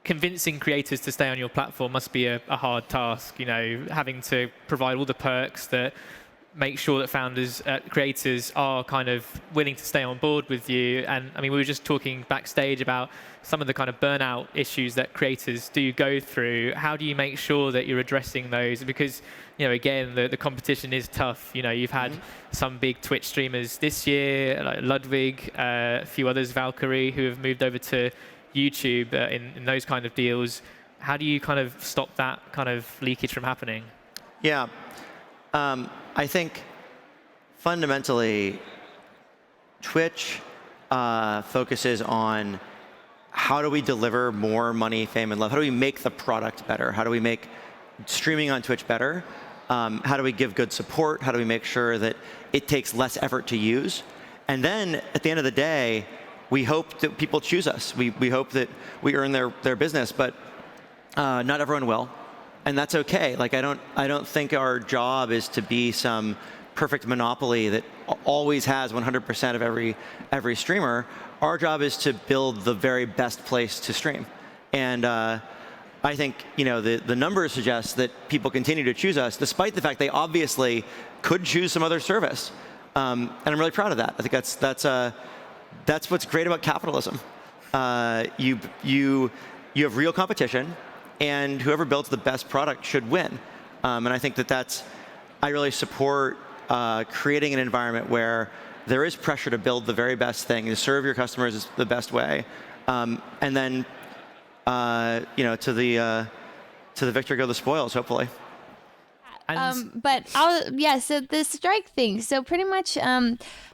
convincing creators to stay on your platform must be a hard task, having to provide all the perks that make sure that founders, creators are kind of willing to stay on board with you. And I mean, we were just talking backstage about some of the kind of burnout issues that creators do go through. How do you make sure that you're addressing those? Because, again, the competition is tough. You've had some big Twitch streamers this year, like Ludwig, a few others, Valkyrie, who have moved over to YouTube in those kind of deals. How do you kind of stop that kind of leakage from happening? Yeah. I think fundamentally, Twitch focuses on how do we deliver more money, fame, and love? How do we make the product better? How do we make streaming on Twitch better? How do we give good support? How do we make sure that it takes less effort to use? And then at the end of the day, we hope that people choose us. We hope that we earn their business, but not everyone will. And that's okay. Like I don't think our job is to be some perfect monopoly that always has 100% of every streamer. Our job is to build the very best place to stream. And I think the numbers suggest that people continue to choose us, despite the fact they obviously could choose some other service. And I'm really proud of that. I think that's what's great about capitalism. You have real competition, and whoever builds the best product should win. And I think I really support creating an environment where there is pressure to build the very best thing, to serve your customers the best way, and then to the victor go the spoils, hopefully. So the strike thing. So pretty much,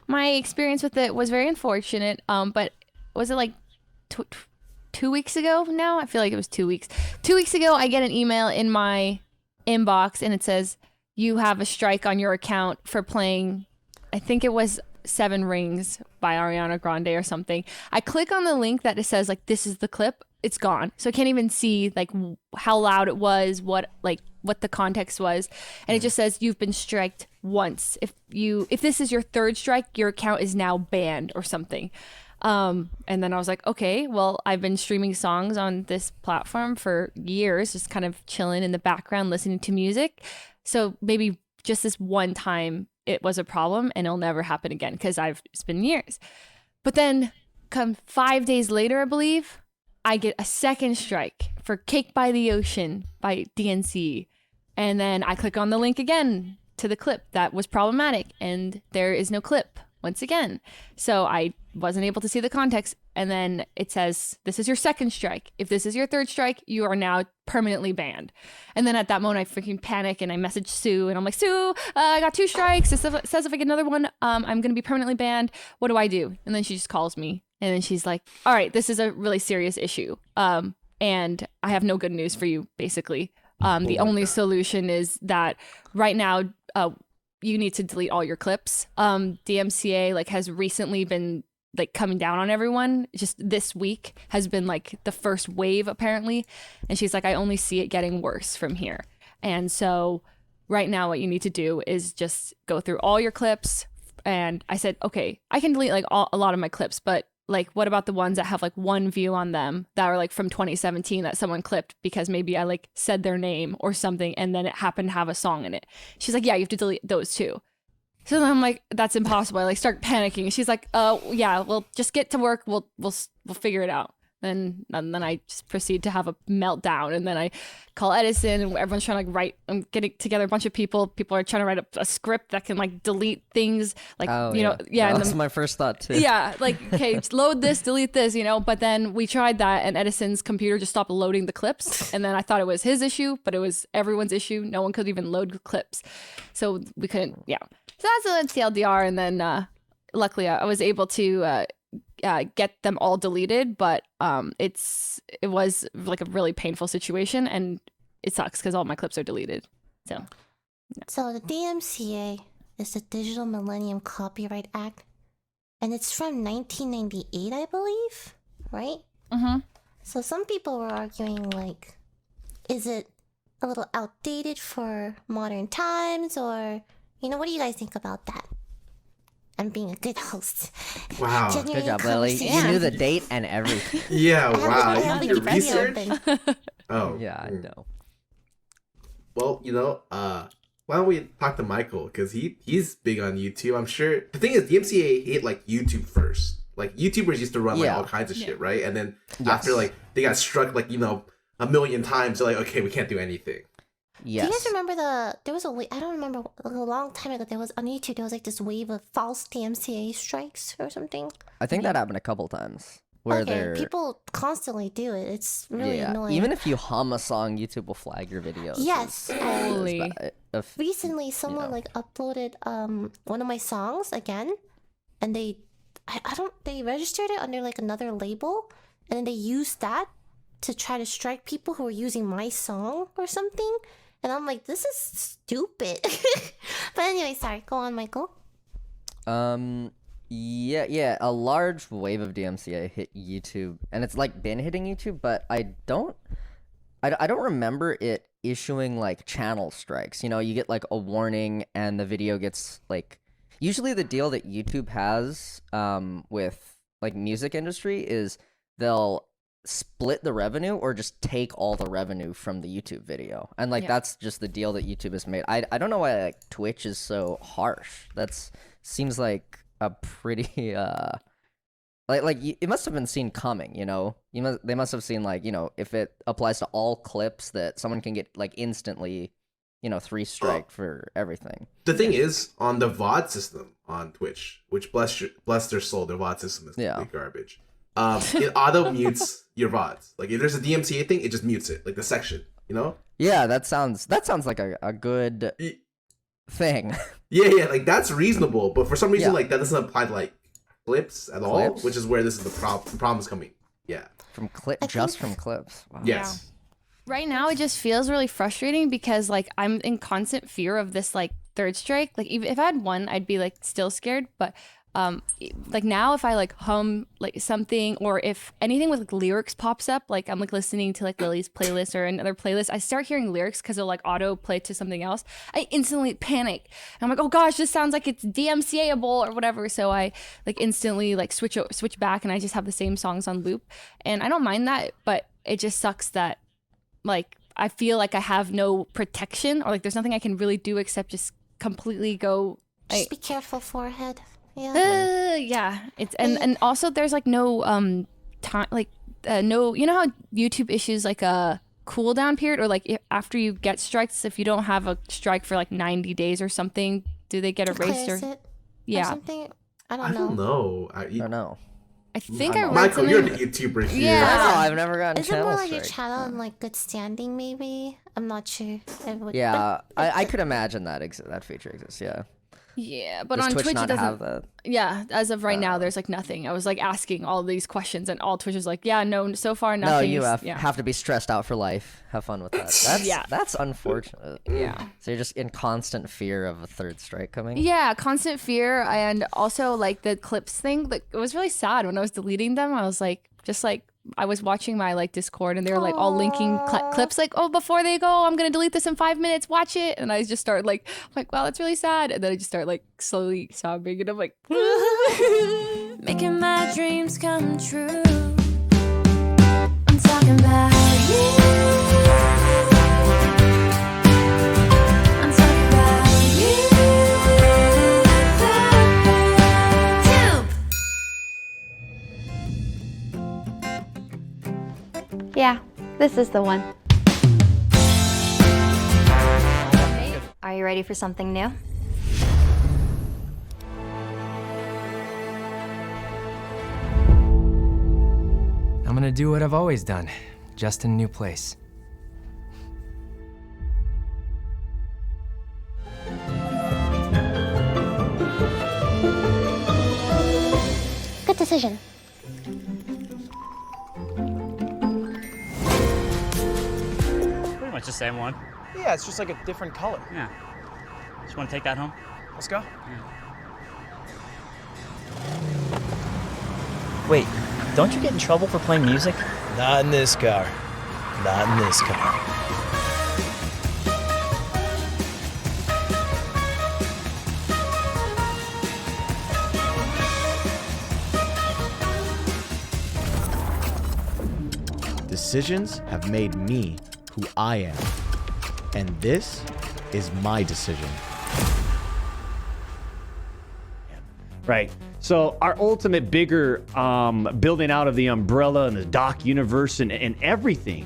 my experience with it was very unfortunate. But was it like 2 weeks ago now? I feel like it was 2 weeks. 2 weeks ago, I get an email in my inbox, and it says, you have a strike on your account for playing, I think it was 7 Rings by Ariana Grande or something. I click on the link that it says, like, this is the clip. It's gone. So I can't even see, like, how loud it was, what the context was. And it just says, you've been striked once. If this is your 3rd strike, your account is now banned or something. And then I was like, okay, well, I've been streaming songs on this platform for years, just kind of chilling in the background, listening to music. So maybe just this one time it was a problem, and it'll never happen again because it's been years. But then come 5 days later, I believe, I get a 2nd strike for Cake by the Ocean by DNC. And then I click on the link again to the clip that was problematic, and there is no clip once again. So I wasn't able to see the context. And then it says, this is your 2nd strike. If this is your 3rd strike, you are now permanently banned. And then at that moment, I freaking panic, and I message Sue, and I'm like, Sue, I got 2 strikes. It says if I get another one, I'm going to be permanently banned. What do I do? And then she just calls me, and then she's like, all right, this is a really serious issue. And I have no good news for you, basically. The only solution is that right now, you need to delete all your clips. DMCA has recently been coming down on everyone. Just this week has been the first wave, apparently. And she's like, I only see it getting worse from here. And so right now what you need to do is just go through all your clips. And I said, okay, I can delete a lot of my clips, but what about the ones that have 1 view on them that are from 2017 that someone clipped because maybe I said their name or something, and then it happened to have a song in it. She's like, yeah, you have to delete those too. So then I'm like, that's impossible. I start panicking. She's like, yeah, well, just get to work. We'll figure it out. And then I just proceed to have a meltdown. And then I call Edison, and everyone's trying to write. I'm getting together a bunch of people. People are trying to write a script that can delete things. That's my first thought too. Yeah, okay, load this, delete this, But then we tried that, and Edison's computer just stopped loading the clips. And then I thought it was his issue, but it was everyone's issue. No one could even load clips, so we couldn't. Yeah, so that's the LDR. And then luckily I was able to get them all deleted, but it was a really painful situation, and it sucks because all my clips are deleted. So the DMCA is the Digital Millennium Copyright Act, and it's from 1998, I believe, right? Mm-hmm. So some people were arguing is it a little outdated for modern times, or what do you guys think about that? I'm being a good host. Wow. Genuine Good job, Lily. conversation. You knew the date and everything. Yeah, I wow. have You did Wikipedia research? open. Oh. Yeah, I know. Well, why don't we talk to Michael? Because he's big on YouTube. I'm sure. The thing is, DMCA hit like YouTube first. Like YouTubers used to run like all kinds of shit, right? And then after like they got struck like a million times, they're like, okay, we can't do anything. Do Yes. you guys remember there was I don't remember, a long time ago, there was on YouTube, there was like this wave of false DMCA strikes or something. I think that happened a couple times. Where they're... people constantly do it. It's really annoying. Even if you hum a song, YouTube will flag your videos. Yes. Holy. Recently, someone like uploaded one of my songs again, and they registered it under like another label, and then they used that to try to strike people who were using my song or something. And I'm like, this is stupid. But anyway, sorry. Go on, Michael. Yeah, a large wave of DMCA hit YouTube, and it's like been hitting YouTube, but I don't remember it issuing like channel strikes. You get like a warning, and the video gets like. Usually, the deal that YouTube has with like music industry is they'll split the revenue or just take all the revenue from the YouTube video, and like that's just the deal that YouTube has made. I don't know why like Twitch is so harsh. Seems like a pretty it must have been seen coming. They must have seen like if it applies to all clips that someone can get like instantly 3 strike for everything. The thing is, on the VOD system on Twitch, which bless their soul, their VOD system is complete garbage. It auto mutes your VODs. Like if there's a DMCA thing, it just mutes it, like the section. Yeah, that sounds like a good thing. Yeah, like that's reasonable, but for some reason, like that doesn't apply to like clips at all, which is where this is the problem is coming. Yeah, from clips. Wow. Yes. Right now, it just feels really frustrating because like I'm in constant fear of this like third strike. Like even if I had one, I'd be like still scared. But like now, if I like hum like something, or if anything with like lyrics pops up, like I'm like listening to like Lily's playlist or another playlist, I start hearing lyrics because they'll like auto play to something else. I instantly panic. And I'm like, oh gosh, this sounds like it's DMCA-able or whatever. So I like instantly like switch back, and I just have the same songs on loop. And I don't mind that, but it just sucks that like I feel like I have no protection, or like there's nothing I can really do except just completely go. Just be careful, forehead. Yeah. It's and also there's like no time, like no. You know how YouTube issues like a cooldown period, or like after you get strikes, if you don't have a strike for like 90 days or something, do they get erased or something? I don't know. I don't know. I think I read Michael, something. you're the YouTuber here. Yeah, I've never gotten Is it channel more like strike. your channel in like good standing? Maybe I'm not sure. Yeah, I could imagine that feature exists. Yeah. Yeah, but Does on Twitch Twitch not it doesn't. have that? Yeah, as of right now, there's like nothing. I was like asking all these questions, and all Twitch is like, yeah, no, so far nothing. No, you is- have to be stressed out for life. Have fun with that. That's unfortunate. Yeah. So you're just in constant fear of a third strike coming? Yeah, constant fear, and also like the clips thing. Like it was really sad when I was deleting them. I was like, just like I was watching my like Discord, and they were like all linking clips, like, oh, before they go, I'm gonna delete this in 5 minutes. Watch it, and I just start like, wow, that's really sad, and then I just start like slowly sobbing, and I'm like, making my dreams come true. I'm talking about you. Yeah, this is the one. Are you ready for something new? I'm gonna do what I've always done, just in a new place. Good decision. Pretty much the same one. Yeah, it's just like a different color. Yeah. Just want to take that home? Let's go. Yeah. Wait, don't you get in trouble for playing music? Not in this car. Not in this car. decisions have made me who I am. And this is my decision. Right. So our ultimate bigger building out of the umbrella and the doc universe and everything,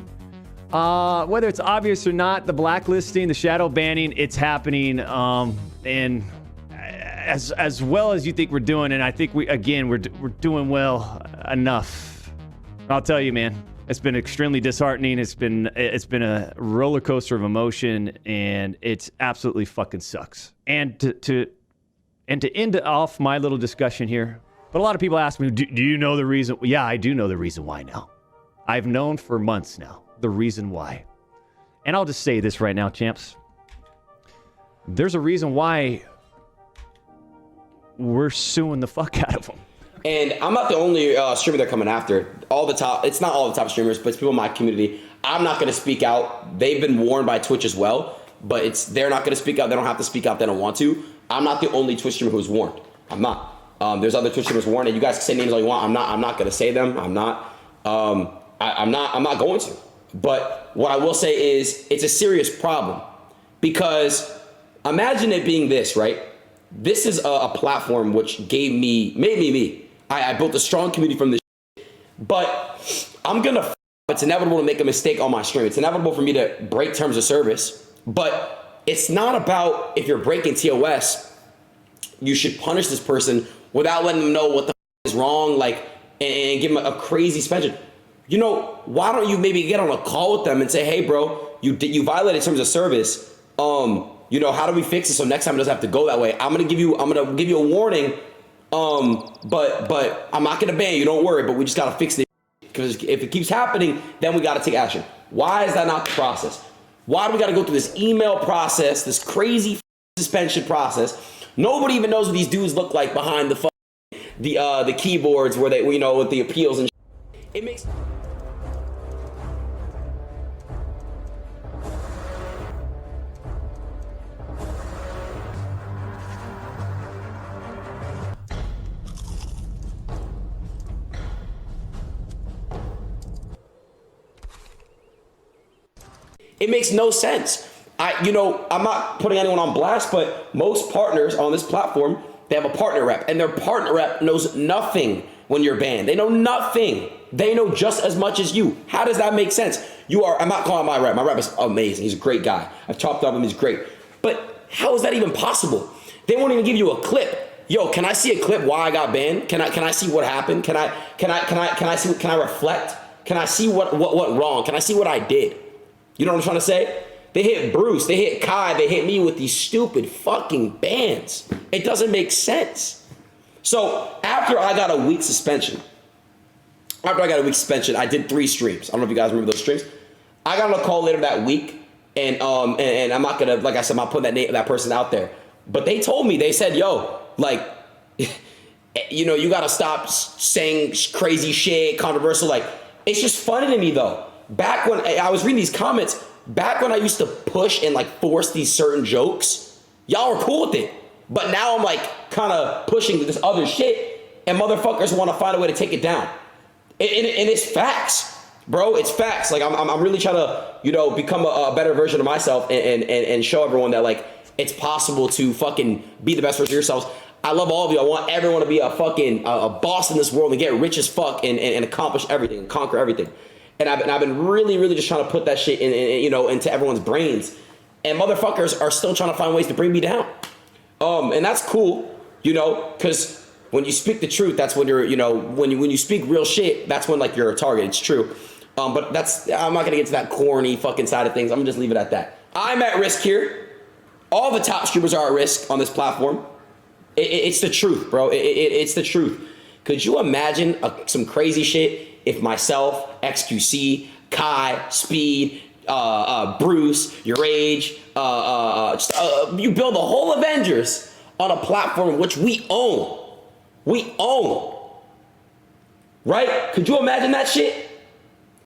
whether it's obvious or not, the blacklisting, the shadow banning, it's happening. And as well as you think we're doing, and I think we're doing well enough. I'll tell you, man, it's been extremely disheartening. It's been a roller coaster of emotion, and it's absolutely fucking sucks. And to end off my little discussion here, but a lot of people ask me, do you know the reason? Yeah, I do know the reason why now. I've known for months now the reason why. And I'll just say this right now, champs. There's a reason why we're suing the fuck out of them. And I'm not the only streamer they're coming after. It's not all the top streamers, but it's people in my community. I'm not going to speak out. They've been warned by Twitch as well, but they're not going to speak out. They don't have to speak out. They don't want to. I'm not the only Twitch streamer who's warned. I'm not. There's other Twitch streamers warned, and you guys can say names all you want. I'm not going to say them. I'm not. I'm not going to. But what I will say is it's a serious problem, because imagine it being this, right? This is a platform which made me me. I built a strong community from this, but it's inevitable to make a mistake on my stream. It's inevitable for me to break terms of service, but it's not about if you're breaking TOS, you should punish this person without letting them know what the is wrong, like, and give them a crazy suspension. You know, why don't you maybe get on a call with them and say, hey, bro, you violated terms of service. You know, how do we fix it so next time it doesn't have to go that way? I'm gonna give you a warning. But I'm not gonna ban you, don't worry, but we just gotta fix it, because if it keeps happening, then we gotta take action. Why is that not the process? Why do we gotta go through this email process, this crazy suspension process? Nobody even knows what these dudes look like behind the keyboards where they, you know, with the appeals and it makes. It makes no sense. I'm not putting anyone on blast, but most partners on this platform, they have a partner rep, and their partner rep knows nothing when you're banned. They know nothing. They know just as much as you. How does that make sense? I'm not calling my rep. My rep is amazing. He's a great guy. I've chopped up him. He's great. But how is that even possible? They won't even give you a clip. Yo, can I see a clip why I got banned? Can I see what happened? Can I reflect? Can I see what went wrong? Can I see what I did? You know what I'm trying to say? They hit Bruce, they hit Kai, they hit me with these stupid fucking bans. It doesn't make sense. So after I got a week suspension, I did 3 streams. I don't know if you guys remember those streams. I got on a call later that week, and I'm not gonna, like I said, I'm not putting that person out there. But they told me, they said, yo, like, you know, you gotta stop saying crazy shit, controversial. Like, it's just funny to me though. Back when I was reading these comments, back when I used to push and like force these certain jokes, y'all were cool with it. But now I'm like kind of pushing this other shit, and motherfuckers want to find a way to take it down. And it's facts, bro. It's facts. Like I'm really trying to, you know, become a better version of myself and show everyone that like it's possible to fucking be the best version of yourselves. I love all of you. I want everyone to be a fucking a boss in this world and get rich as fuck and accomplish everything and conquer everything. And I've been really just trying to put that shit into everyone's brains. And motherfuckers are still trying to find ways to bring me down. And that's cool, you know, because when you speak the truth, that's when you're, you know, when you speak real shit, that's when like you're a target. It's true. But I'm not gonna get to that corny fucking side of things. I'm gonna just leave it at that. I'm at risk here. All the top streamers are at risk on this platform. It's the truth, bro. It's the truth. Could you imagine some crazy shit if myself, XQC, Kai, Speed, Bruce, Your Age, you build the whole Avengers on a platform which we own. We own. Right? Could you imagine that shit?